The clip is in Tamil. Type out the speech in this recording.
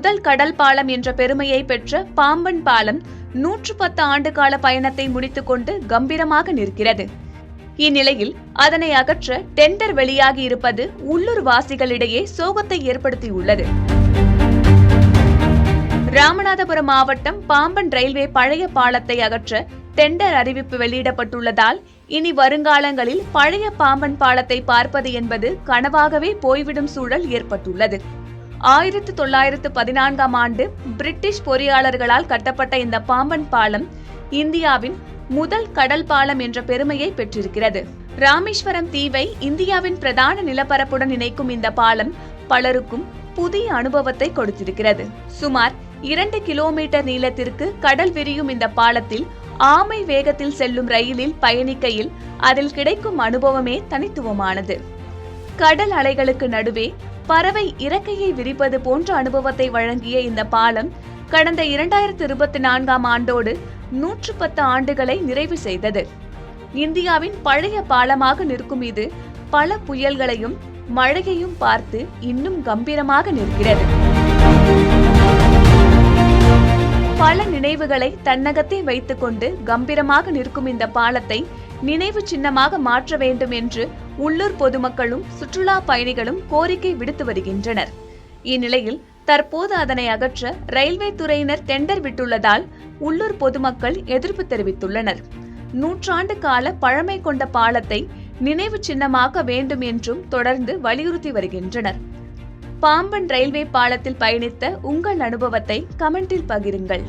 முதல் கடல் பாலம் என்ற பெருமையை பெற்ற பாம்பன் பாலம் 110 ஆண்டுகால பயணத்தை முடித்துக்கொண்டு கம்பீரமாக நிற்கிறது. இந்நிலையில் அதனை அகற்ற டெண்டர் வெளியாகி இருப்பது உள்ளூர் வாசிகளிடையே சோகத்தை ஏற்படுத்தியுள்ளது. ராமநாதபுரம் மாவட்டம் பாம்பன் ரயில்வே பழைய பாலத்தை அகற்ற டெண்டர் அறிவிப்பு வெளியிடப்பட்டுள்ளதால் இனி வருங்காலங்களில் பழைய பாம்பன் பாலத்தை பார்ப்பது என்பது கனவாகவே போய்விடும் சூழல் ஏற்பட்டுள்ளது. 1914ஆம் ஆண்டு பிரிட்டிஷ் பொறியாளர்களால் கட்டப்பட்ட இந்த பாம்பன் பாலம் இந்தியாவின் முதல் கடல் பாலம் என்ற பெருமையை பெற்றிருக்கிறது. ராமேஸ்வரம் தீவை இந்தியாவின் பிரதான நிலப்பரப்புடன் இணைக்கும் இந்த பாலம் பலருக்கும் புதிய அனுபவத்தை கொடுத்திருக்கிறது. சுமார் 2 கிலோமீட்டர் நீளத்திற்கு கடல் விரியும் இந்த பாலத்தில் ஆமை வேகத்தில் செல்லும் ரயிலில் பயணிக்கையில் அதில் கிடைக்கும் அனுபவமே தனித்துவமானது. கடல் அலைகளுக்கு நடுவே பறவை இறக்கையை விரிப்பது போன்ற அனுபவத்தை வழங்கிய இந்த பாலம் கடந்த 2024ஆம் ஆண்டோடு 110 ஆண்டுகளை நிறைவு செய்தது. இந்தியாவின் பழைய பாலமாக நிற்கும் இது பல புயல்களையும் மழையையும் பார்த்து இன்னும் கம்பீரமாக நிற்கிறது. பல நினைவுகளை தன்னகத்தே வைத்துக்கொண்டு கம்பீரமாக நிற்கும் இந்த பாலத்தை நினைவு சின்னமாக மாற்ற வேண்டும் என்று உள்ளூர் பொதுமக்களும் சுற்றுலா பயணிகளும் கோரிக்கை விடுத்து வருகின்றனர். இந்நிலையில் தற்போது அதனை அகற்ற ரயில்வே துறையினர் டெண்டர் விட்டுள்ளதால் உள்ளூர் பொதுமக்கள் எதிர்ப்பு தெரிவித்துள்ளனர். 100 ஆண்டு கால பழமை கொண்ட பாலத்தை நினைவு சின்னமாக்க வேண்டும் என்றும் தொடர்ந்து வலியுறுத்தி வருகின்றனர். பாம்பன் ரயில்வே பாலத்தில் பயணித்த உங்கள் அனுபவத்தை கமெண்டில் பகிருங்கள்.